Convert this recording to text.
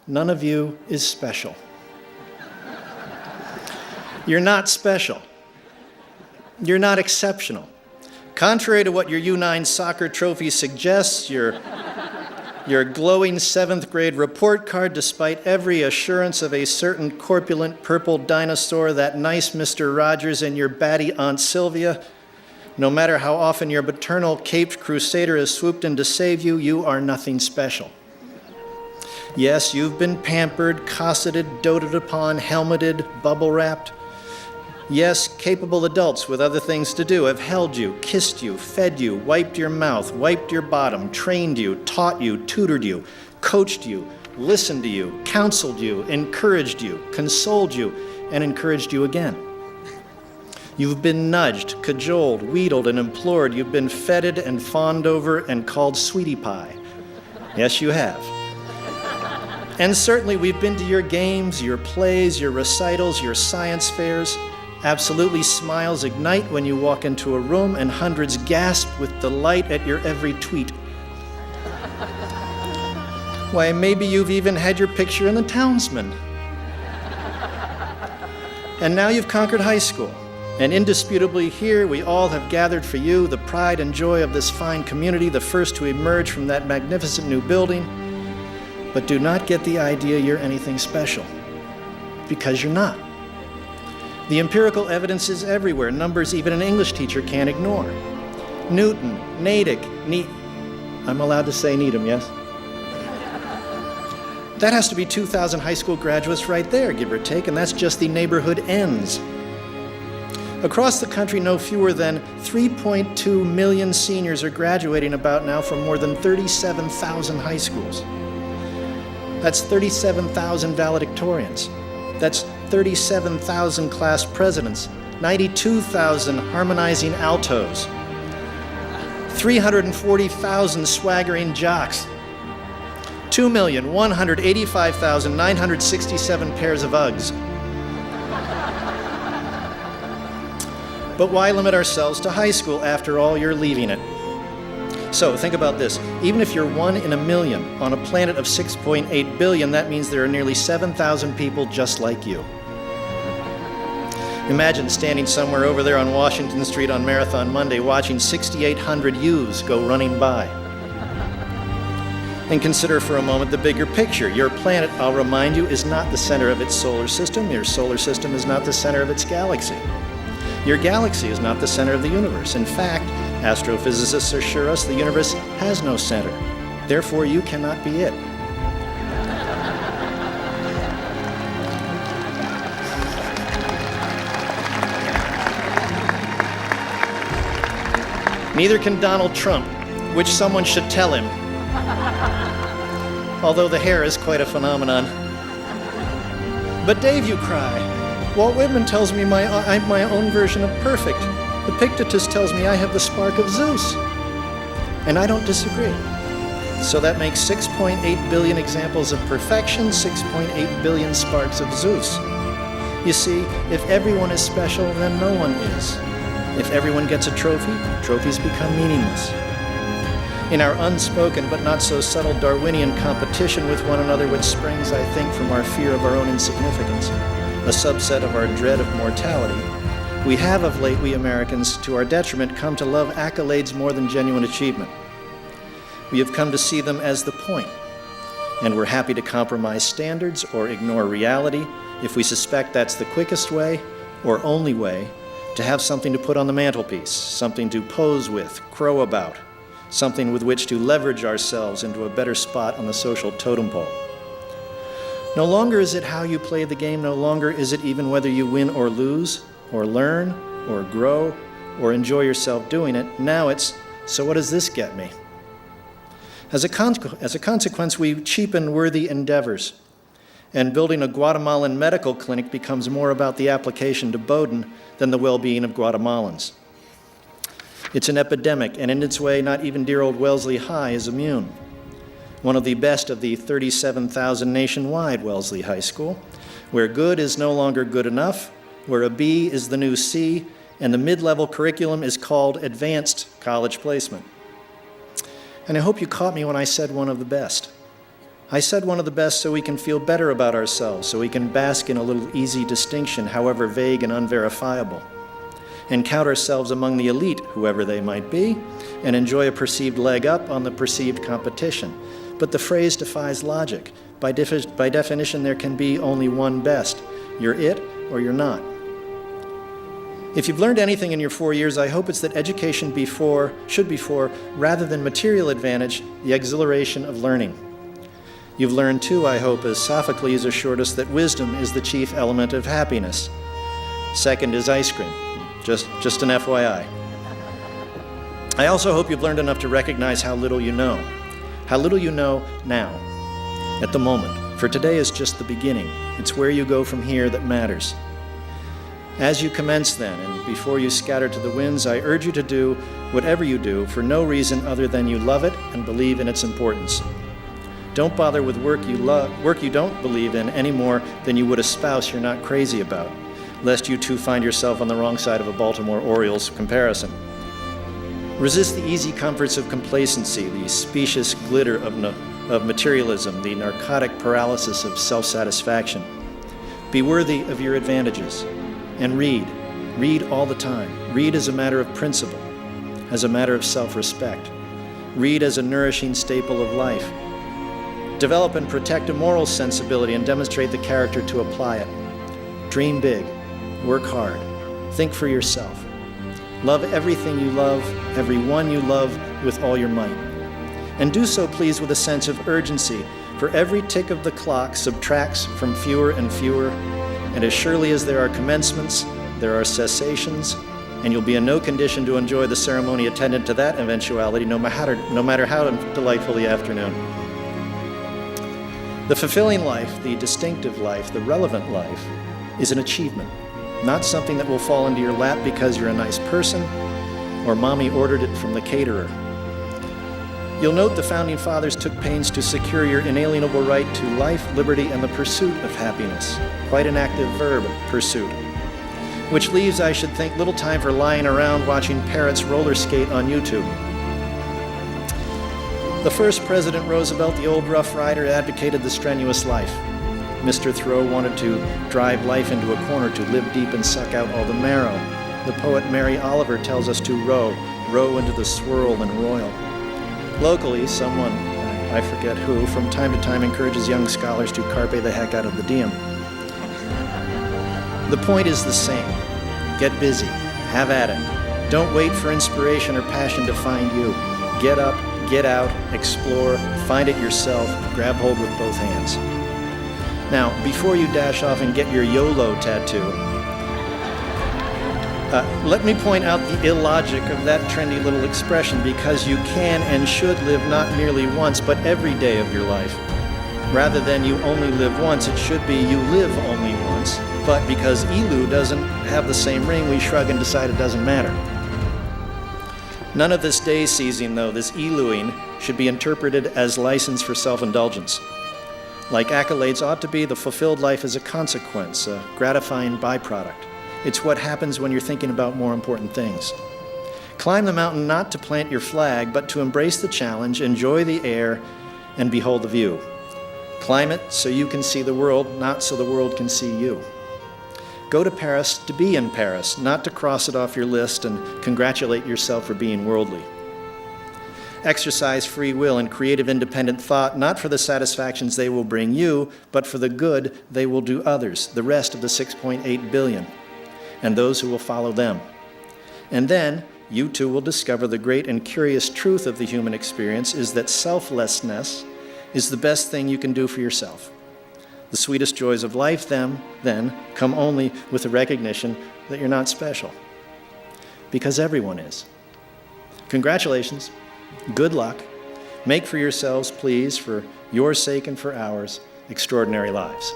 none of you is special. You're not special. You're not exceptional. Contrary to what your U9 soccer trophy suggests, your glowing 7th grade report card, despite every assurance of a certain corpulent purple dinosaur, that nice Mr. Rogers, and your batty Aunt Sylvia, no matter how often your paternal caped crusader has swooped in to save you, you are nothing special. Yes, you've been pampered, cosseted, doted upon, helmeted, bubble-wrapped. Yes, capable adults with other things to do have held you, kissed you, fed you, wiped your mouth, wiped your bottom, trained you, taught you, tutored you, coached you, listened to you, counseled you, encouraged you, consoled you, and encouraged you again. You've been nudged, cajoled, wheedled, and implored. You've been feted and fawned over and called sweetie pie. Yes, you have. And certainly we've been to your games, your plays, your recitals, your science fairs. Absolutely, smiles ignite when you walk into a room, and hundreds gasp with delight at your every tweet. Why, maybe you've even had your picture in the Townsman. And now you've conquered high school, and indisputably here we all have gathered for you, the pride and joy of this fine community, the first to emerge from that magnificent new building. But do not get the idea you're anything special, because you're not. The empirical evidence is everywhere, numbers even an English teacher can't ignore. Newton, Natick, I'm allowed to say Needham, yes? That has to be 2,000 high school graduates right there, give or take, and that's just the neighborhood ends. Across the country, no fewer than 3.2 million seniors are graduating about now from more than 37,000 high schools. That's 37,000 valedictorians. That's 37,000 class presidents, 92,000 harmonizing altos, 340,000 swaggering jocks, 2,185,967 pairs of Uggs. But why limit ourselves to high school? After all, you're leaving it. So think about this. Even if you're 1 in a million on a planet of 6.8 billion, that means there are nearly 7,000 people just like you. Imagine standing somewhere over there on Washington Street on Marathon Monday watching 6,800 youths go running by. And consider for a moment the bigger picture. Your planet, I'll remind you, is not the center of its solar system. Your solar system is not the center of its galaxy. Your galaxy is not the center of the universe. In fact, astrophysicists assure us the universe has no center. Therefore, you cannot be it. Neither can Donald Trump, which someone should tell him. Although the hair is quite a phenomenon. But Dave, you cry. Walt Whitman tells me I'm my own version of perfect. Epictetus tells me I have the spark of Zeus. And I don't disagree. So that makes 6.8 billion examples of perfection, 6.8 billion sparks of Zeus. You see, if everyone is special, then no one is. If everyone gets a trophy, trophies become meaningless. In our unspoken but not so subtle Darwinian competition with one another, which springs, I think, from our fear of our own insignificance, a subset of our dread of mortality, we have of late, we Americans, to our detriment, come to love accolades more than genuine achievement. We have come to see them as the point, and we're happy to compromise standards or ignore reality if we suspect that's the quickest way or only way to have something to put on the mantelpiece, something to pose with, crow about, something with which to leverage ourselves into a better spot on the social totem pole. No longer is it how you play the game, no longer is it even whether you win or lose, or learn, or grow, or enjoy yourself doing it. Now it's, so what does this get me? As a consequence, we cheapen worthy endeavors, and building a Guatemalan medical clinic becomes more about the application to Bowdoin than the well-being of Guatemalans. It's an epidemic, and in its way, not even dear old Wellesley High is immune. One of the best of the 37,000 nationwide Wellesley High School, where good is no longer good enough, where a B is the new C, and the mid-level curriculum is called advanced college placement. And I hope you caught me when I said one of the best. I said one of the best so we can feel better about ourselves, so we can bask in a little easy distinction, however vague and unverifiable, and count ourselves among the elite, whoever they might be, and enjoy a perceived leg up on the perceived competition. But the phrase defies logic. By definition, there can be only one best. You're it or you're not. If you've learned anything in your 4 years, I hope it's that education should be for, rather than material advantage, the exhilaration of learning. You've learned too, I hope, as Sophocles assured us, that wisdom is the chief element of happiness. Second is ice cream. Just an FYI. I also hope you've learned enough to recognize how little you know. How little you know now, at the moment. For today is just the beginning. It's where you go from here that matters. As you commence then, and before you scatter to the winds, I urge you to do whatever you do for no reason other than you love it and believe in its importance. Don't bother with work you don't believe in any more than you would a spouse you're not crazy about, lest you too find yourself on the wrong side of a Baltimore Orioles comparison. Resist the easy comforts of complacency, the specious glitter of materialism, the narcotic paralysis of self-satisfaction. Be worthy of your advantages, and read. Read all the time. Read as a matter of principle, as a matter of self-respect. Read as a nourishing staple of life. Develop and protect a moral sensibility and demonstrate the character to apply it. Dream big. Work hard. Think for yourself. Love everything you love, everyone you love, with all your might. And do so, please, with a sense of urgency, for every tick of the clock subtracts from fewer and fewer, and as surely as there are commencements, there are cessations, and you'll be in no condition to enjoy the ceremony attendant to that eventuality, no matter how delightful the afternoon. The fulfilling life, the distinctive life, the relevant life, is an achievement, not something that will fall into your lap because you're a nice person or mommy ordered it from the caterer. You'll note the Founding Fathers took pains to secure your inalienable right to life, liberty, and the pursuit of happiness. Quite an active verb, pursuit. Which leaves, I should think, little time for lying around watching parrots roller skate on YouTube. The first President Roosevelt, the old Rough Rider, advocated the strenuous life. Mr. Thoreau wanted to drive life into a corner, to live deep and suck out all the marrow. The poet Mary Oliver tells us to row into the swirl and roil. Locally, someone, I forget who, from time to time encourages young scholars to carpe the heck out of the diem. The point is the same. Get busy. Have at it. Don't wait for inspiration or passion to find you. Get up, get out, explore, find it yourself, grab hold with both hands. Now, before you dash off and get your YOLO tattoo, let me point out the illogic of that trendy little expression, because you can and should live not merely once, but every day of your life. Rather than you only live once, it should be you live only once, but because ELU doesn't have the same ring, we shrug and decide it doesn't matter. None of this day seizing, though, this ELUing, should be interpreted as license for self-indulgence. Like accolades ought to be, the fulfilled life is a consequence, a gratifying byproduct. It's what happens when you're thinking about more important things. Climb the mountain not to plant your flag, but to embrace the challenge, enjoy the air, and behold the view. Climb it so you can see the world, not so the world can see you. Go to Paris to be in Paris, not to cross it off your list and congratulate yourself for being worldly. Exercise free will and creative independent thought, not for the satisfactions they will bring you, but for the good they will do others, the rest of the 6.8 billion, and those who will follow them. And then, you too will discover the great and curious truth of the human experience is that selflessness is the best thing you can do for yourself. The sweetest joys of life, then, come only with the recognition that you're not special, because everyone is. Congratulations. Good luck. Make for yourselves, please, for your sake and for ours, extraordinary lives.